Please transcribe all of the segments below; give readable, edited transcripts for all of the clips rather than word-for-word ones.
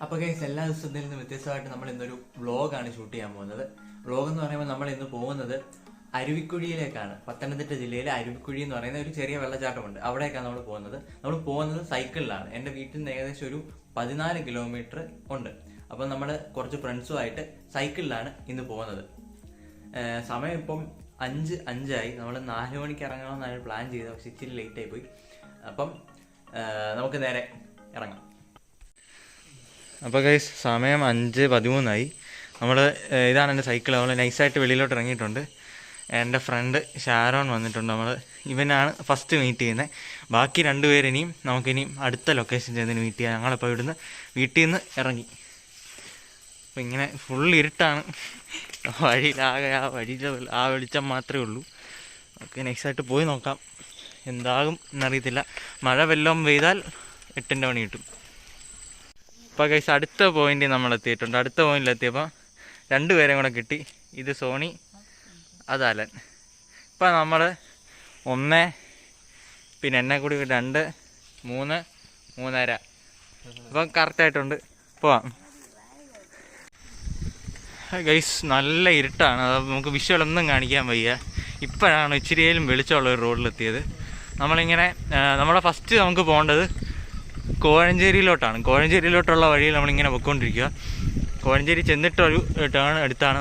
അപ്പോൾ ഗൈസ് എല്ലാ ദിവസത്തിൽ നിന്നും വ്യത്യസ്തമായിട്ട് നമ്മൾ ഇന്നൊരു വ്ളോഗാണ് ഷൂട്ട് ചെയ്യാൻ പോകുന്നത്. വ്ളോഗ് എന്ന് പറയുമ്പോൾ നമ്മൾ ഇന്ന് പോകുന്നത് അരുവിക്കുഴിയിലേക്കാണ്. പത്തനംതിട്ട ജില്ലയിലെ അരുവിക്കുഴി എന്ന് പറയുന്ന ഒരു ചെറിയ വെള്ളച്ചാട്ടമുണ്ട്. അവിടേക്കാണ് നമ്മൾ പോകുന്നത് സൈക്കിളിലാണ്. എൻ്റെ വീട്ടിൽ നിന്ന് ഏകദേശം ഒരു 14 കിലോമീറ്റർ ഉണ്ട്. അപ്പം നമ്മൾ കുറച്ച് ഫ്രണ്ട്സുമായിട്ട് സൈക്കിളിലാണ് ഇന്ന് പോകുന്നത്. സമയം ഇപ്പം 5:05 നമ്മൾ 4 മണിക്ക് ഇറങ്ങണമെന്നാണ് പ്ലാൻ ചെയ്തത്. പക്ഷെ ഇച്ചിരി ലേറ്റായി പോയി. അപ്പം നമുക്ക് നേരെ ഇറങ്ങാം. അപ്പോൾ ഗൈസ് സമയം 5:13 നമ്മൾ ഇതാണ് എൻ്റെ സൈക്കിൾ. നമ്മൾ നൈസായിട്ട് വെളിയിലോട്ട് ഇറങ്ങിയിട്ടുണ്ട്. എൻ്റെ ഫ്രണ്ട് ഷാരോൺ വന്നിട്ടുണ്ട്. ഇവനാണ് ഫസ്റ്റ് മീറ്റ് ചെയ്യുന്നത്. ബാക്കി 2 പേരിനിയും നമുക്കിനിയും അടുത്ത ലൊക്കേഷൻ ചെന്ന് മീറ്റ് ചെയ്യാം. ഞങ്ങളിപ്പോൾ ഇവിടുന്ന് വീട്ടിൽ നിന്ന് ഇറങ്ങി. അപ്പോൾ ഇങ്ങനെ ഫുൾ ഇരുട്ടാണ്. വഴിയിലാകെ ആ വെളിച്ചം മാത്രമേ ഉള്ളൂ. ഓക്കെ, നൈസായിട്ട് പോയി നോക്കാം എന്താകും എന്നറിയത്തില്ല. മഴ വല്ലതും പെയ്താൽ 8 മണി കിട്ടും. അപ്പോൾ ഗൈസ് അടുത്ത പോയിന്റിൽ നമ്മൾ എത്തിയിട്ടുണ്ട്. അടുത്ത പോയിന്റിലെത്തിയപ്പോൾ 2 പേരെയും കൂടെ കിട്ടി. ഇത് സോണി, അത് അലൻ. ഇപ്പം നമ്മൾ 1 പിന്നെ എന്നെ കൂടി 2 3 3:30. അപ്പം കറക്റ്റായിട്ടുണ്ട്. പോവാം ഗൈസ്. നല്ല ഇരുട്ടാണ്. അത് നമുക്ക് വിഷ്വലൊന്നും കാണിക്കാൻ വയ്യ. ഇപ്പോഴാണ് ഇച്ചിരിയേലും വെളിച്ചമുള്ള ഒരു റോഡിലെത്തിയത്. നമ്മളെ ഫസ്റ്റ് നമുക്ക് പോകേണ്ടത് കോഴഞ്ചേരിയിലോട്ടാണ്. കോഴഞ്ചേരിയിലോട്ടുള്ള വഴിയിൽ നമ്മളിങ്ങനെ പൊയ്ക്കൊണ്ടിരിക്കുക. കോഴഞ്ചേരി ചെന്നിട്ടൊരു ടേൺ എടുത്താണ്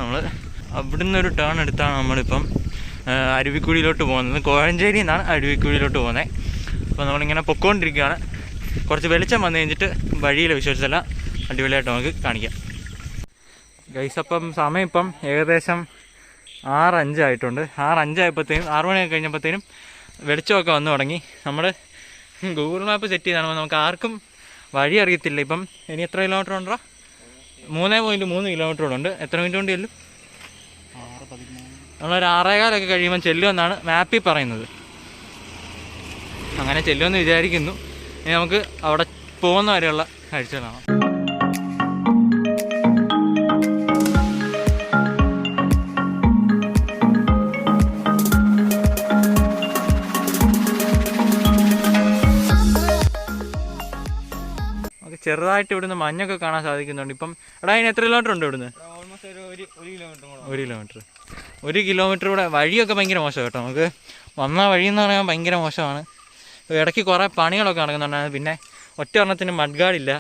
അവിടുന്ന് ഒരു ടേൺ എടുത്താണ് നമ്മളിപ്പം അരുവിക്കുഴിയിലോട്ട് പോകുന്നത്. കോഴഞ്ചേരിയിൽ നിന്നാണ് അരുവിക്കുഴിയിലോട്ട് പോകുന്നത്. അപ്പോൾ നമ്മളിങ്ങനെ പൊയ്ക്കൊണ്ടിരിക്കുകയാണ്. കുറച്ച് വെളിച്ചം വന്നു കഴിഞ്ഞിട്ട് വഴിയിലെ വിശ്വസിച്ചെല്ലാം അടിപൊളിയായിട്ട് നമുക്ക് കാണിക്കാം ഗൈസ്. അപ്പം സമയം ഇപ്പം ഏകദേശം 6:05 ആയിട്ടുണ്ട്. 6:05 ആയപ്പോഴത്തേനും 6 മണിയൊക്കെ കഴിഞ്ഞപ്പോഴത്തേനും വെളിച്ചമൊക്കെ വന്നു തുടങ്ങി. നമ്മൾ ഗൂഗിൾ മാപ്പ് സെറ്റ് ചെയ്താണ്. നമുക്ക് ആർക്കും വഴി അറിയത്തില്ല. ഇപ്പം ഇനി എത്ര കിലോമീറ്റർ ഉണ്ടോ? 3.3 കിലോമീറ്റർ ഉണ്ട്. എത്ര മിനിറ്റ് കൊണ്ട് ചെല്ലും? നമ്മളൊരു 6:15 കഴിയുമ്പം ചെല്ലുമെന്നാണ് മാപ്പിൽ പറയുന്നത്. അങ്ങനെ ചെല്ലുമെന്ന് വിചാരിക്കുന്നു. ഇനി നമുക്ക് അവിടെ പോകുന്ന വരെയുള്ള കാഴ്ചകളാണ്. ചെറുതായിട്ട് ഇവിടുന്ന് മഞ്ഞൊക്കെ കാണാൻ സാധിക്കുന്നുണ്ട്. ഇപ്പം എടാ അതിന് എത്ര കിലോമീറ്റർ ഉണ്ട് ഇവിടുന്ന്? ഓൾമോസ്റ്റ് 1 കിലോമീറ്റർ കൂടെ. വഴിയൊക്കെ ഭയങ്കര മോശം കേട്ടോ. നമുക്ക് വന്ന വഴി എന്ന് പറയാൻ ഭയങ്കര മോശമാണ്. ഇടയ്ക്ക് കുറേ പണികളൊക്കെ നടക്കുന്നുണ്ടായിരുന്നു. പിന്നെ ഒറ്റ ഒരെണ്ണത്തിന് മഡ്ഗാർഡില്ല.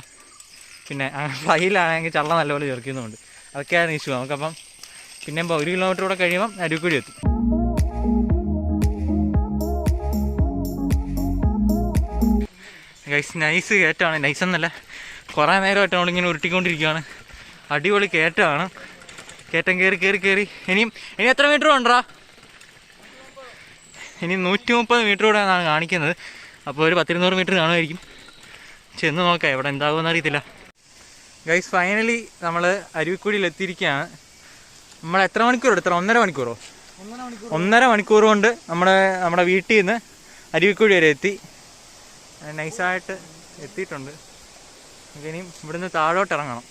പിന്നെ ഫൈലാണെങ്കിൽ ചള്ള നല്ലപോലെ ചേർക്കുന്നുണ്ട്. അതൊക്കെയാണ് ഇഷ്യൂ. നമുക്കപ്പം പിന്നെ 1 കിലോമീറ്റർ കൂടെ കഴിയുമ്പം അരുവിക്കുഴി എത്തും. Guys nice കയറ്റമാണ്. നൈസ് എന്നല്ല, കുറേ നേരമായിട്ട് നമ്മളിങ്ങനെ ഉരുട്ടിക്കൊണ്ടിരിക്കുകയാണ്. അടിപൊളി കയറ്റമാണ്. കയറ്റം കയറി ഇനി എത്ര മീറ്റർ ഉണ്ടോ? ഇനി 130 മീറ്റർ കൂടെ എന്നാണ് കാണിക്കുന്നത്. അപ്പോൾ ഒരു 10-200 മീറ്റർ കാണുമായിരിക്കും. ചെന്ന് നോക്കാം എവിടെ എന്താകുമെന്ന് അറിയത്തില്ല. ഗൈസ് ഫൈനലി നമ്മൾ അരുവിക്കുഴിയിൽ എത്തിയിരിക്കുകയാണ്. നമ്മൾ എത്ര മണിക്കൂർ എടുത്തോ? 1.5 മണിക്കൂറോ? 1.5 മണിക്കൂർ കൊണ്ട് നമ്മുടെ വീട്ടിൽ നിന്ന് അരുവിക്കുഴി വരെ എത്തി. നൈസായിട്ട് എത്തിയിട്ടുണ്ട്. ഇനിയും ഇവിടുന്ന് താഴോട്ട് ഇറങ്ങണം.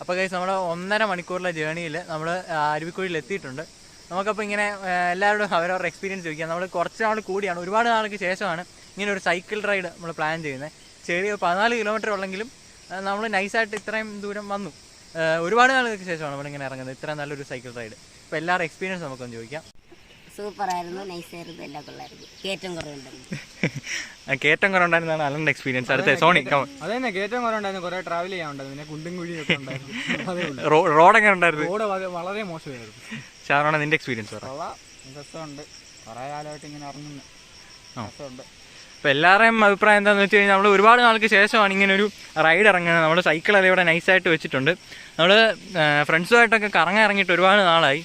അപ്പോൾ ഗൈസ് നമ്മൾ 1.5 മണിക്കൂറിലെ ജേണിയിൽ നമ്മൾ അരുവിക്കുഴിയിൽ എത്തിയിട്ടുണ്ട്. നമുക്കപ്പോൾ ഇങ്ങനെ എല്ലാവരോടും അവരവരുടെ എക്സ്പീരിയൻസ് ചോദിക്കാം. നമ്മൾ കുറച്ച് നാൾ കൂടിയാണ്, ഒരുപാട് നാൾക്ക് ശേഷമാണ് ഇങ്ങനെ ഒരു സൈക്കിൾ റൈഡ് നമ്മൾ പ്ലാൻ ചെയ്യുന്നത്. ചെറിയ 14 കിലോമീറ്റർ ഉള്ളെങ്കിലും നമ്മൾ നൈസായിട്ട് ഇത്രയും ദൂരം വന്നു. ഒരുപാട് നാളുകൾക്ക് ശേഷമാണ് നമ്മളിങ്ങനെ ഇറങ്ങുന്നത്. ഇത്രയും നല്ലൊരു സൈക്കിൾ റൈഡ്. ഇപ്പോൾ എല്ലാവരുടെ എക്സ്പീരിയൻസ് നമുക്കൊന്ന് ചോദിക്കാം. സൂപ്പറായിരുന്നു, നൈസായിരുന്നു, എല്ലാം കൊള്ളായിരുന്നു. കയറ്റം കുറവുണ്ടായിരുന്നാണ് അലൻ്റെ എക്സ്പീരിയൻസ്. അടുത്ത സോണി. അതന്നെ, കയറ്റം കുറവുണ്ടായിരുന്നു. കുറെ ട്രാവൽ ചെയ്യാനുണ്ടായിരുന്നു. പിന്നെ കുണ്ടും കുഴിയൊക്കെ ഉണ്ടായിരുന്നു. റോഡ് എങ്ങനെ ഉണ്ടായിരുന്നു? റോഡ് വളരെ മോശമായിരുന്നു. ഷാരോണ നിന്റെ എക്സ്പീരിയൻസ് പറ. രസമുണ്ട്, കുറെ കാലമായിട്ട് ഇങ്ങനെ ഇറങ്ങുന്നു. രസമുണ്ട്. അപ്പോൾ എല്ലാവരുടെയും അഭിപ്രായം എന്താണെന്ന് വെച്ച് കഴിഞ്ഞാൽ നമ്മൾ ഒരുപാട് നാൾക്ക് ശേഷമാണ് ഇങ്ങനെ ഒരു റൈഡ് ഇറങ്ങുന്നത്. നമ്മൾ സൈക്കിളെല്ലാം ഇവിടെ നൈസായിട്ട് വെച്ചിട്ടുണ്ട്. നമ്മൾ ഫ്രണ്ട്സുമായിട്ടൊക്കെ കറങ്ങാൻ ഇറങ്ങിയിട്ട് ഒരുപാട് നാളായി.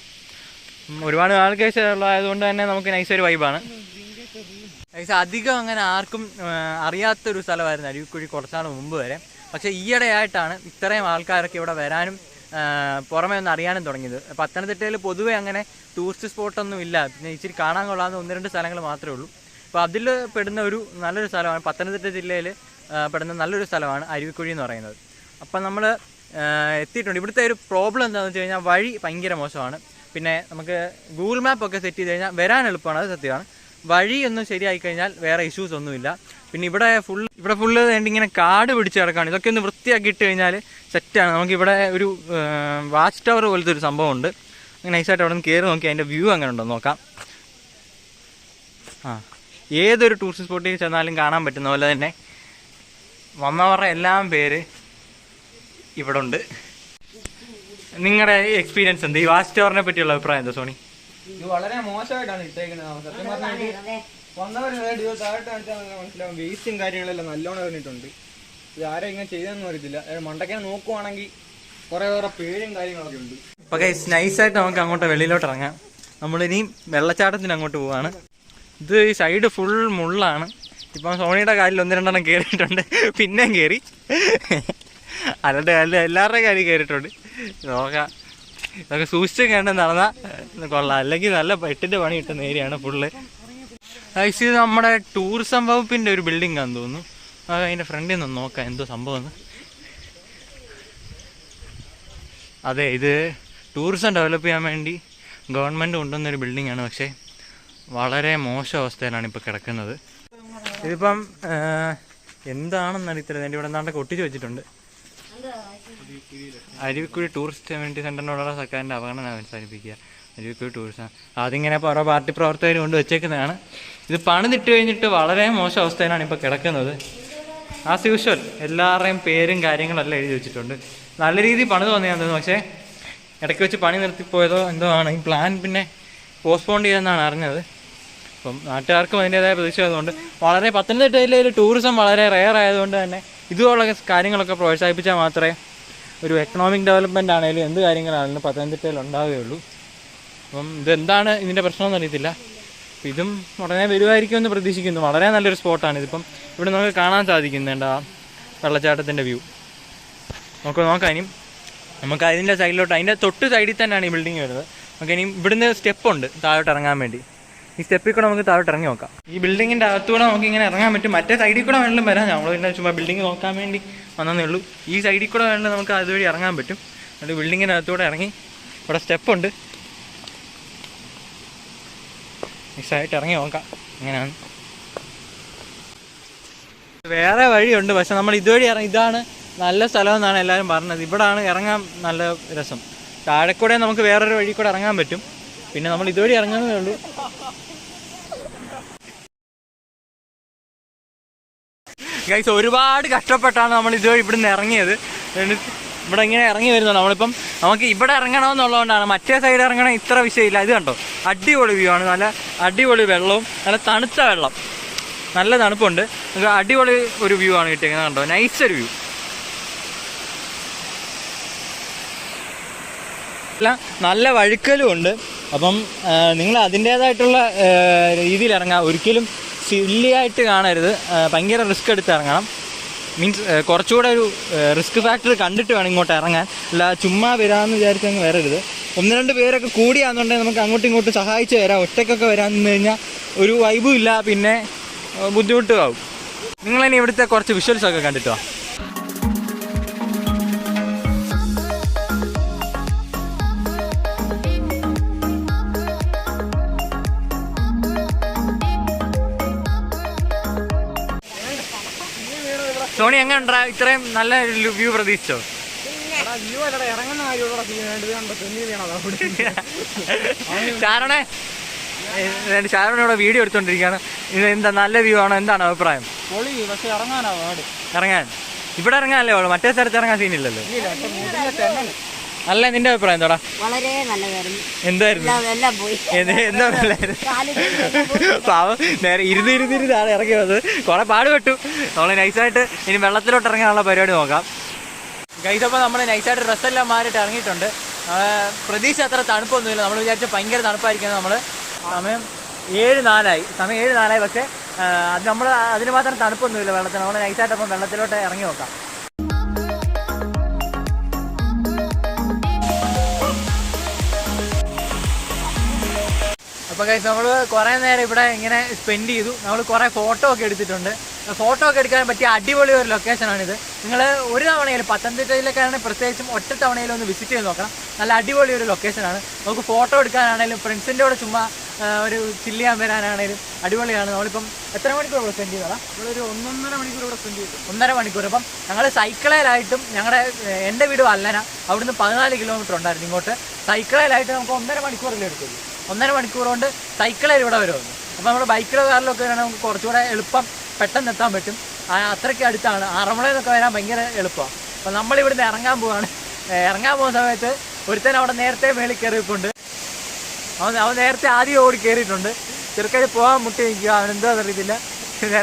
ഒരുപാട് നാൾക്ക് ശേഷമുള്ളതായതുകൊണ്ട് തന്നെ നമുക്ക് നൈസൊരു വൈബാണ്. അധികം അങ്ങനെ ആർക്കും അറിയാത്തൊരു സ്ഥലമായിരുന്നു അരുവിക്കുഴി കുറച്ചാൾ മുമ്പ് വരെ. പക്ഷേ ഈയിടെയായിട്ടാണ് ഇത്രയും ആൾക്കാരൊക്കെ ഇവിടെ വരാനും പുറമേ ഒന്ന് അറിയാനും തുടങ്ങിയത്. പത്തനംതിട്ടയിൽ പൊതുവേ അങ്ങനെ ടൂറിസ്റ്റ് സ്പോട്ടൊന്നും ഇല്ല. പിന്നെ ഇച്ചിരി കാണാൻ കൊള്ളാവുന്ന 1-2 സ്ഥലങ്ങൾ മാത്രമേ ഉള്ളൂ. അപ്പോൾ അതിൽ പെടുന്ന ഒരു നല്ലൊരു സ്ഥലമാണ്, പത്തനംതിട്ട ജില്ലയിൽ പെടുന്ന നല്ലൊരു സ്ഥലമാണ് അരുവിക്കുഴി എന്ന് പറയുന്നത്. അപ്പം നമ്മൾ എത്തിയിട്ടുണ്ട്. ഇവിടുത്തെ ഒരു പ്രോബ്ലം എന്താണെന്ന് വെച്ച് കഴിഞ്ഞാൽ വഴി ഭയങ്കര മോശമാണ്. പിന്നെ നമുക്ക് ഗൂഗിൾ മാപ്പൊക്കെ സെറ്റ് ചെയ്ത് കഴിഞ്ഞാൽ വരാൻ എളുപ്പമാണ്, അത് സത്യമാണ്. വഴിയൊന്നും ശരിയായി കഴിഞ്ഞാൽ വേറെ ഇഷ്യൂസ് ഒന്നുമില്ല. പിന്നെ ഇവിടെ ഫുള്ള് വേണ്ടി ഇങ്ങനെ കാട് പിടിച്ച് കിടക്കുകയാണ്. ഇതൊക്കെ ഒന്ന് വൃത്തിയാക്കി ഇട്ട് കഴിഞ്ഞാൽ സെറ്റാണ്. നമുക്കിവിടെ ഒരു വാച്ച് ടവർ പോലത്തെ ഒരു സംഭവമുണ്ട്. നൈസായിട്ട് അവിടെ നിന്ന് കയറി നോക്കി അതിൻ്റെ വ്യൂ അങ്ങനെ ഉണ്ടോ നോക്കാം. ഏതൊരു ടൂറിസ്റ്റ് സ്പോട്ടിൽ ചെന്നാലും കാണാൻ പറ്റുന്ന പോലെ തന്നെ വന്നവരുടെ എല്ലാം പേര് ഇവിടെ ഉണ്ട്. നിങ്ങളുടെ എക്സ്പീരിയൻസ് എന്ത്? ഈ വാച്ച് ടവറിനെ പറ്റിയുള്ള അഭിപ്രായം എന്താ സോണി? ഇത് വളരെ മോശമായിട്ടാണ് ഇട്ടേക്കുന്നത്. സത്യം പറഞ്ഞാൽ വന്നവർ താഴോട്ട് കാണിച്ചാൽ മനസ്സിലാവും. വേസ്റ്റും കാര്യങ്ങളെല്ലാം നല്ലോണം വന്നിട്ടുണ്ട്. ഇത് ആരും ഇങ്ങനെ ചെയ്തെന്ന് അറിയത്തില്ല. മണ്ടയ്ക്ക് നോക്കുവാണെങ്കിൽ കുറെ പേരും കാര്യങ്ങളൊക്കെ ഉണ്ട്. അപ്പൊ ഗൈസ് നൈസായിട്ട് നമുക്ക് അങ്ങോട്ട് വെളിയിലോട്ട് ഇറങ്ങാം. നമ്മളിനിയും വെള്ളച്ചാട്ടത്തിന് അങ്ങോട്ട് പോവാണ്. ഇത് ഈ സൈഡ് ഫുൾ മുള്ളാണ്. ഇപ്പം സോണിയുടെ കാലിൽ 1-2 കയറിയിട്ടുണ്ട്, പിന്നെയും കയറി. അല്ലാണ്ട് കാലിൽ എല്ലാവരുടെയും കാലിൽ കയറിയിട്ടുണ്ട്. നോക്കാം, ഇതൊക്കെ സൂക്ഷിച്ച് കണ്ട് നടന്നാൽ കൊള്ളാം. അല്ലെങ്കിൽ നല്ല 8ന്റെ പണി കിട്ടുന്ന ഏരിയയാണ് ഫുള്ള്. ഇത് നമ്മുടെ ടൂറിസം വകുപ്പിൻ്റെ ഒരു ബിൽഡിംഗ് ആണെന്ന് തോന്നുന്നു. അതിൻ്റെ ഫ്രണ്ടിൽ നിന്ന് നോക്കാം എന്തോ സംഭവം. അതെ, ഇത് ടൂറിസം ഡെവലപ്പ് ചെയ്യാൻ വേണ്ടി ഗവൺമെൻറ് കൊണ്ടുവന്നൊരു ബിൽഡിങ്ങാണ്. പക്ഷേ വളരെ മോശം അവസ്ഥയിലാണ് ഇപ്പോൾ കിടക്കുന്നത്. ഇതിപ്പം എന്താണെന്ന് അറിയത്തില്ല. എൻ്റെ ഇവിടെ എന്താണ്ടൊക്കെ ഒട്ടിച്ച് വെച്ചിട്ടുണ്ട്. അരുവിക്കുഴി ടൂറിസ്റ്റ് കമ്മ്യൂണിറ്റി സെൻ്ററിനോടുള്ള സർക്കാരിൻ്റെ അവഗണന അവസാനിപ്പിക്കുക. അരുവിക്കുഴി ടൂറിസം അതിങ്ങനെ ഓരോ പാർട്ടി പ്രവർത്തകർ കൊണ്ട് വെച്ചേക്കുന്നതാണ്. ഇത് പണിതിട്ട് കഴിഞ്ഞിട്ട് വളരെ മോശം അവസ്ഥയിലാണ് ഇപ്പോൾ കിടക്കുന്നത്. ആസ് യൂഷ്വൽ എല്ലാവരുടെയും പേരും കാര്യങ്ങളും എല്ലാം എഴുതി വെച്ചിട്ടുണ്ട്. നല്ല രീതിയിൽ പണി തോന്നിയാന്ന് തോന്നുന്നു. പക്ഷേ ഇടയ്ക്ക് വെച്ച് പണി നിർത്തിപ്പോയതോ എന്തോ ആണ്. ഈ പ്ലാൻ പിന്നെ പോസ്റ്റ്പോൺ ചെയ്തെന്നാണ് അറിഞ്ഞത്. അപ്പം നാട്ടുകാർക്കും അതിൻ്റേതായ പ്രതിഷേധമുണ്ട്. വളരെ പത്തനംതിട്ടയിലെ ഒരു ടൂറിസം വളരെ റെയർ ആയതുകൊണ്ട് തന്നെ ഇതുപോലുള്ള കാര്യങ്ങളൊക്കെ പ്രോത്സാഹിപ്പിച്ചാൽ മാത്രമേ ഒരു എക്കണോമിക് ഡെവലപ്മെൻ്റ് ആണെങ്കിലും എന്ത് കാര്യങ്ങളാണെങ്കിലും പത്തനംതിട്ടയിൽ ഉണ്ടാവുകയുള്ളൂ. അപ്പം ഇതെന്താണ് ഇതിൻ്റെ പ്രശ്നമെന്ന് അറിയത്തില്ല. അപ്പം ഇതും ഉടനെ വരുമായിരിക്കുമെന്ന് പ്രതീക്ഷിക്കുന്നു. വളരെ നല്ലൊരു സ്പോട്ടാണ് ഇതിപ്പം. ഇവിടെ നമുക്ക് കാണാൻ സാധിക്കുന്നുണ്ട് ആ വെള്ളച്ചാട്ടത്തിൻ്റെ വ്യൂ. നോക്കാം. ഇനിയും നമുക്ക് അതിൻ്റെ സൈഡിലോട്ട്, അതിൻ്റെ തൊട്ട് സൈഡിൽ തന്നെയാണ് ഈ ബിൽഡിങ് വരുന്നത്. നമുക്ക് ഇനിയും ഇവിടുന്ന് സ്റ്റെപ്പുണ്ട് താഴോട്ട് ഇറങ്ങാൻ വേണ്ടി. ഈ സ്റ്റെപ്പിൽ കൂടെ നമുക്ക് താഴോട്ട് ഇറങ്ങി നോക്കാം. ഈ ബിൽഡിങ്ങിൻ്റെ അകത്തൂടെ നമുക്ക് ഇങ്ങനെ ഇറങ്ങാൻ പറ്റും. മറ്റേ സൈഡിൽ കൂടെ വേണമെങ്കിലും വരാം. നമ്മൾ പിന്നെ ചുമ്മാ ബിൽഡിങ് നോക്കാൻ വേണ്ടി വന്നതേ ഉള്ളൂ. ഈ സൈഡിൽ കൂടെ വേണമെങ്കിൽ നമുക്ക് അതുവഴി ഇറങ്ങാൻ പറ്റും. എന്നിട്ട് ബിൽഡിങ്ങിൻ്റെ അകത്തൂടെ ഇറങ്ങി ഇവിടെ സ്റ്റെപ്പുണ്ട്. മിക്സായിട്ട് ഇറങ്ങി നോക്കാം എങ്ങനെയാണ്. വേറെ വഴിയുണ്ട്, പക്ഷെ നമ്മൾ ഇതുവഴി ഇതാണ് നല്ല സ്ഥലമെന്നാണ് എല്ലാവരും പറഞ്ഞത്. ഇവിടാണ് ഇറങ്ങാൻ നല്ല രസം. താഴെക്കൂടെ നമുക്ക് വേറൊരു വഴി കൂടെ ഇറങ്ങാൻ പറ്റും. പിന്നെ നമ്മൾ ഇതുവഴി ഇറങ്ങുന്നതേ ഉള്ളൂ. ഗൈസ്, ഒരുപാട് കഷ്ടപ്പെട്ടാണ് നമ്മൾ ഇതുവഴി ഇവിടുന്ന് ഇറങ്ങിയത്. ഇവിടെ ഇങ്ങനെ ഇറങ്ങി വരുന്നത്. നമ്മളിപ്പം നമുക്ക് ഇവിടെ ഇറങ്ങണമെന്നുള്ളതുകൊണ്ടാണ്. മറ്റേ സൈഡ് ഇറങ്ങണം ഇത്ര വിഷയമില്ല. ഇത് കണ്ടോ, അടിപൊളി വ്യൂ ആണ്. നല്ല അടിപൊളി വെള്ളവും നല്ല തണുത്ത വെള്ളം, നല്ല തണുപ്പുണ്ട്. അടിപൊളി ഒരു വ്യൂ ആണ് കിട്ടിയത്. കണ്ടോ, നൈസൊരു വ്യൂ. നല്ല വഴുക്കലും ഉണ്ട്. അപ്പം നിങ്ങൾ അതിൻ്റേതായിട്ടുള്ള രീതിയിൽ ഇറങ്ങാം. ഒരിക്കലും സില്ലിയായിട്ട് കാണരുത്. ഭയങ്കര റിസ്ക് എടുത്ത് ഇറങ്ങണം. മീൻസ് കുറച്ചുകൂടെ ഒരു റിസ്ക് ഫാക്ടർ കണ്ടിട്ട് വേണം ഇങ്ങോട്ട് ഇറങ്ങാൻ. അല്ല ചുമ്മാ വരാമെന്ന് വിചാരിച്ച് അങ്ങ് വരരുത്. 1-2 പേരൊക്കെ കൂടിയാണെന്നുണ്ടെങ്കിൽ നമുക്ക് അങ്ങോട്ടും ഇങ്ങോട്ടും സഹായിച്ച് വരാം. ഒറ്റയ്ക്കൊക്കെ വരാൻ നിന്ന് കഴിഞ്ഞാൽ ഒരു വൈബും ഇല്ല, പിന്നെ ബുദ്ധിമുട്ടുമാവും. നിങ്ങളിനി ഇവിടുത്തെ കുറച്ച് വിഷ്വൽസൊക്കെ കണ്ടിട്ടോ. സോണി എങ്ങനെയുണ്ടാ? ഇത്രയും നല്ല വ്യൂ പ്രതീക്ഷിച്ചോ? ഷാരോണിവിടെ വീഡിയോ എടുത്തോണ്ടിരിക്കുകയാണ്. ഇത് എന്താ നല്ല വ്യൂ ആണോ? എന്താണ് അഭിപ്രായം? ഇറങ്ങാൻ ഇവിടെ ഇറങ്ങാനല്ലേ ഉള്ളൂ, മറ്റേ സ്ഥലത്ത് ഇറങ്ങാൻ സീനില്ലല്ലോ. അല്ല, നിന്റെ അഭിപ്രായം എന്താടാ? വളരെ നല്ലതായിരുന്നു. എന്തായിരുന്നു? എന്താ പാവം നേരെ ഇരുന്ന് താഴെ ഇറങ്ങി വന്നത്. കുറെ പാടുപെട്ടു. നമ്മൾ നൈസായിട്ട് ഇനി വെള്ളത്തിലോട്ട് ഇറങ്ങാനുള്ള പരിപാടി നോക്കാം. ഗൈസ്, അപ്പോൾ നമ്മൾ നൈസായിട്ട് ഡ്രസ്സെല്ലാം മാറിയിട്ട് ഇറങ്ങിയിട്ടുണ്ട്. പ്രതീക്ഷ അത്ര തണുപ്പൊന്നുമില്ല. നമ്മൾ വിചാരിച്ച ഭയങ്കര തണുപ്പായിരിക്കും. നമ്മൾ സമയം 7:04 പക്ഷേ അത് നമ്മൾ അതിന് മാത്രം തണുപ്പൊന്നുമില്ല വെള്ളത്തിന്. നമ്മൾ നൈസായിട്ട് അപ്പം വെള്ളത്തിലോട്ട് ഇറങ്ങി നോക്കാം. അപ്പോൾ ഗൈസ്, നമ്മൾ കുറേ നേരം ഇവിടെ ഇങ്ങനെ സ്പെൻഡ് ചെയ്തു. നമ്മൾ കുറേ ഫോട്ടോ ഒക്കെ എടുത്തിട്ടുണ്ട്. ഫോട്ടോ ഒക്കെ എടുക്കാൻ പറ്റിയ അടിപൊളി ഒരു ലൊക്കേഷനാണിത്. നിങ്ങൾ ഒരു തവണയിലും പത്തനംതിട്ടയിലേക്കാണെങ്കിൽ പ്രത്യേകിച്ചും ഒറ്റ തവണയിലും ഒന്ന് വിസിറ്റ് ചെയ്ത് നോക്കണം. നല്ല അടിപൊളി ഒരു ലൊക്കേഷനാണ്. നമുക്ക് ഫോട്ടോ എടുക്കാനാണെങ്കിലും ഫ്രണ്ട്സിൻ്റെ കൂടെ ചുമ്മാ ഒരു ചില്ല് ചെയ്യാൻ വരാനാണെങ്കിലും അടിപൊളിയാണ്. നമ്മളിപ്പം എത്ര മണിക്കൂർ ഇവിടെ സ്പെൻഡ് ചെയ്തതാണ്? നമ്മളൊരു 1.5 മണിക്കൂർ ഇവിടെ സ്പെൻഡ് ചെയ്തു. 1.5 മണിക്കൂർ. അപ്പം ഞങ്ങൾ സൈക്കിളിലായിട്ടും എൻ്റെ വീട് വല്ലന, അവിടുന്ന് 14 കിലോമീറ്റർ ഉണ്ടായിരുന്നു ഇങ്ങോട്ട്. സൈക്കിളിലായിട്ട് നമുക്ക് 1.5 മണിക്കൂറല്ലേ എടുക്കുള്ളൂ. 1.5 മണിക്കൂർ കൊണ്ട് സൈക്കിളിൽ ഇവിടെ വരുമെന്ന്. അപ്പോൾ നമ്മൾ ബൈക്കിലോ കാറിലൊക്കെ വരാണെങ്കിൽ നമുക്ക് കുറച്ചുകൂടെ എളുപ്പം പെട്ടെന്ന് എത്താൻ പറ്റും. അത്രയ്ക്ക് അടുത്താണ്. ആറന്മുളയിൽ നിന്നൊക്കെ വരാൻ ഭയങ്കര എളുപ്പമാണ്. അപ്പോൾ നമ്മളിവിടുന്ന് ഇറങ്ങാൻ പോവാണ്. ഇറങ്ങാൻ പോകുന്ന സമയത്ത് ഒരുത്തൻ അവിടെ നേരത്തെ മേളിൽ കയറിയിട്ടുണ്ട്. അവൻ നേരത്തെ ആദ്യം ഓടി കയറിയിട്ടുണ്ട്. ചെറുക്കഴി പോകാൻ മുട്ടി നിൽക്കുക. അവനെന്താണെന്ന് അറിയത്തില്ല.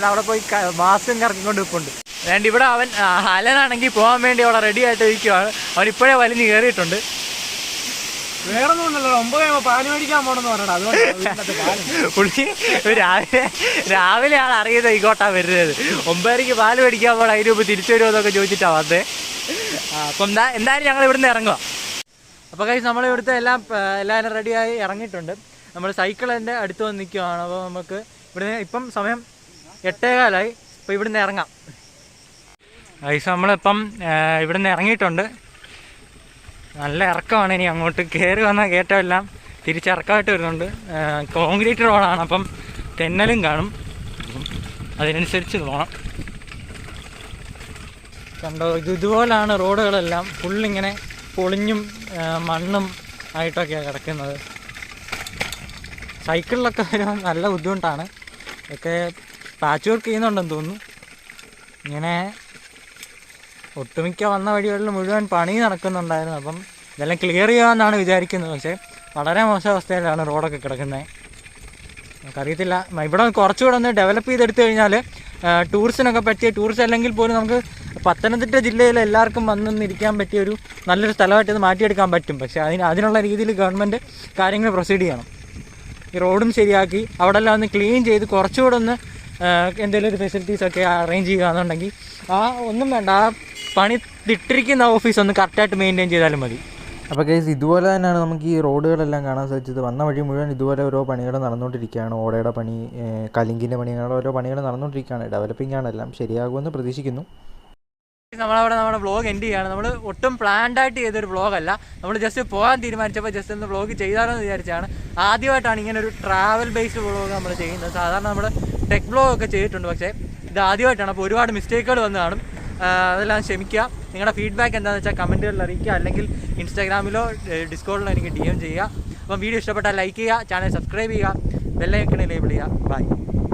അവിടെ പോയി മാസ്കും കറക്കിക്കൊണ്ട് നിൽപ്പുണ്ട്. അതുകൊണ്ട് ഇവിടെ അവൻ അലനാണെങ്കിൽ പോകാൻ വേണ്ടി അവിടെ റെഡി ആയിട്ട് ഇരിക്കുകയാണ്. അവൻ ഇപ്പോഴേ വലിഞ്ഞ് കയറിയിട്ടുണ്ട്. വേറെ ഒന്നും ഉണ്ടല്ലോ, 9 പാല് മേടിക്കാൻ പോകണമെന്ന് പറഞ്ഞത്. അതുകൊണ്ട് പുള്ളി രാവിലെയാണ് അറിയുന്നത് ഇങ്ങോട്ടാ വരുന്നത്. 9:30 പാല് മേടിക്കാൻ പോകണം, അതിന് മുമ്പ് തിരിച്ചു വരുമോ എന്നൊക്കെ ചോദിച്ചിട്ടാണ് വന്നേ. അപ്പം എന്തായാലും ഞങ്ങൾ ഇവിടുന്ന് ഇറങ്ങുക. അപ്പോൾ കഴിച്ച് നമ്മളിവിടുത്തെ എല്ലാവരും റെഡിയായി ഇറങ്ങിയിട്ടുണ്ട്. നമ്മൾ സൈക്കിളിൻ്റെ അടുത്ത് വന്ന് നിൽക്കുകയാണ്. അപ്പോൾ നമുക്ക് ഇവിടുന്ന് ഇപ്പം സമയം 8:15. അപ്പോൾ ഇവിടുന്ന് ഇറങ്ങാം. കഴിച്ച് നമ്മളിപ്പം ഇവിടുന്ന് ഇറങ്ങിയിട്ടുണ്ട്. നല്ല ഇറക്കമാണ്. ഇനി അങ്ങോട്ട് കയറി വന്ന കയറ്റമെല്ലാം തിരിച്ചിറക്കമായിട്ട് വരുന്നുണ്ട്. കോൺക്രീറ്റ് റോഡാണ്, അപ്പം തെന്നലും കാണും. അതിനനുസരിച്ച് പോകണം. കണ്ടോ, ഇതുപോലാണ് റോഡുകളെല്ലാം. ഫുള്ളിങ്ങനെ പൊളിഞ്ഞും മണ്ണും ആയിട്ടൊക്കെയാണ് കിടക്കുന്നത്. സൈക്കിളിലൊക്കെ വരുമ്പോൾ നല്ല ബുദ്ധിമുട്ടാണ്. ഒക്കെ പാച്ച് വർക്ക് ചെയ്യുന്നുണ്ടെന്ന് തോന്നുന്നു. ഇങ്ങനെ ഒട്ടുമിക്ക വന്ന വഴികളിൽ മുഴുവൻ പണി നടക്കുന്നുണ്ടായിരുന്നു. അപ്പം ഇതെല്ലാം ക്ലിയർ ചെയ്യാമെന്നാണ് വിചാരിക്കുന്നത്. പക്ഷേ വളരെ മോശം അവസ്ഥയിലാണ് റോഡൊക്കെ കിടക്കുന്നത്. നമുക്കറിയത്തില്ല. ഇവിടെ കുറച്ചുകൂടെ ഒന്ന് ഡെവലപ്പ് ചെയ്തെടുത്തു കഴിഞ്ഞാൽ ടൂറിസ്റ്റിനൊക്കെ പറ്റിയ, ടൂറിസ്റ്റ് അല്ലെങ്കിൽ പോലും നമുക്ക് പത്തനംതിട്ട ജില്ലയിൽ എല്ലാവർക്കും വന്നിരിക്കാൻ പറ്റിയ ഒരു നല്ലൊരു സ്ഥലമായിട്ട് ഇത് മാറ്റിയെടുക്കാൻ പറ്റും. പക്ഷേ അതിനുള്ള രീതിയിൽ ഗവൺമെൻറ് കാര്യങ്ങൾ പ്രൊസീഡ് ചെയ്യണം. ഈ റോഡും ശരിയാക്കി അവിടെ എല്ലാം ഒന്ന് ക്ലീൻ ചെയ്ത് കുറച്ചുകൂടെ ഒന്ന് എന്തെങ്കിലും ഒരു ഫെസിലിറ്റീസൊക്കെ അറേഞ്ച് ചെയ്യുകയാണെന്നുണ്ടെങ്കിൽ ഒന്നും വേണ്ട, പണി ഇട്ടിരിക്കുന്ന ഓഫീസ് ഒന്ന് കറക്റ്റായിട്ട് മെയിൻറ്റെയിൻ ചെയ്താലും മതി. അപ്പോൾ കേസ് ഇതുപോലെ തന്നെയാണ് നമുക്ക് ഈ റോഡുകളെല്ലാം കാണാൻ സാധിച്ചത്. വന്ന വഴി മുഴുവൻ ഇതുപോലെ ഓരോ പണികൾ നടന്നുകൊണ്ടിരിക്കുകയാണ്. ഓടയുടെ പണി, കലിങ്കിൻ്റെ പണി, അങ്ങനെ ഓരോ പണികൾ നടന്നുകൊണ്ടിരിക്കുകയാണ്. ഡെവലപ്പിംഗ് ആണ്. എല്ലാം ശരിയാകുമെന്ന് പ്രതീക്ഷിക്കുന്നു. നമ്മുടെ വ്ളോഗ് എൻഡ് ചെയ്യുകയാണ്. നമ്മൾ ഒട്ടും പ്ലാൻഡായിട്ട് ചെയ്തൊരു വ്ളോഗല്ല. നമ്മൾ ജസ്റ്റ് പോകാൻ തീരുമാനിച്ചപ്പോൾ ജസ്റ്റ് ഒന്ന് വ്ളോഗ് ചെയ്താലോ എന്ന് വിചാരിച്ചാണ്. ആദ്യമായിട്ടാണ് ഇങ്ങനെ ഒരു ട്രാവൽ ബേസ്ഡ് വ്ളോഗ് നമ്മൾ ചെയ്യുന്നത്. സാധാരണ നമ്മൾ ടെക് വ്ളോഗ് ഒക്കെ ചെയ്തിട്ടുണ്ട്, പക്ഷേ ഇത് ആദ്യമായിട്ടാണ്. അപ്പോൾ ഒരുപാട് മിസ്റ്റേക്കുകൾ വന്ന് കാണും. അതെല്ലാം ക്ഷമിക്കുക. നിങ്ങളുടെ ഫീഡ്ബാക്ക് എന്താണെന്ന് വെച്ചാൽ കമൻറ്റുകളിൽ അറിയിക്കുക, അല്ലെങ്കിൽ ഇൻസ്റ്റാഗ്രാമിലോ ഡിസ്കോഡിലോ എനിക്ക് DM ചെയ്യുക. അപ്പം വീഡിയോ ഇഷ്ടപ്പെട്ടാൽ ലൈക്ക് ചെയ്യുക, ചാനൽ സബ്സ്ക്രൈബ് ചെയ്യുക, ബെൽ ഐക്കൺ എനേബിൾ ചെയ്യുക. ബൈ.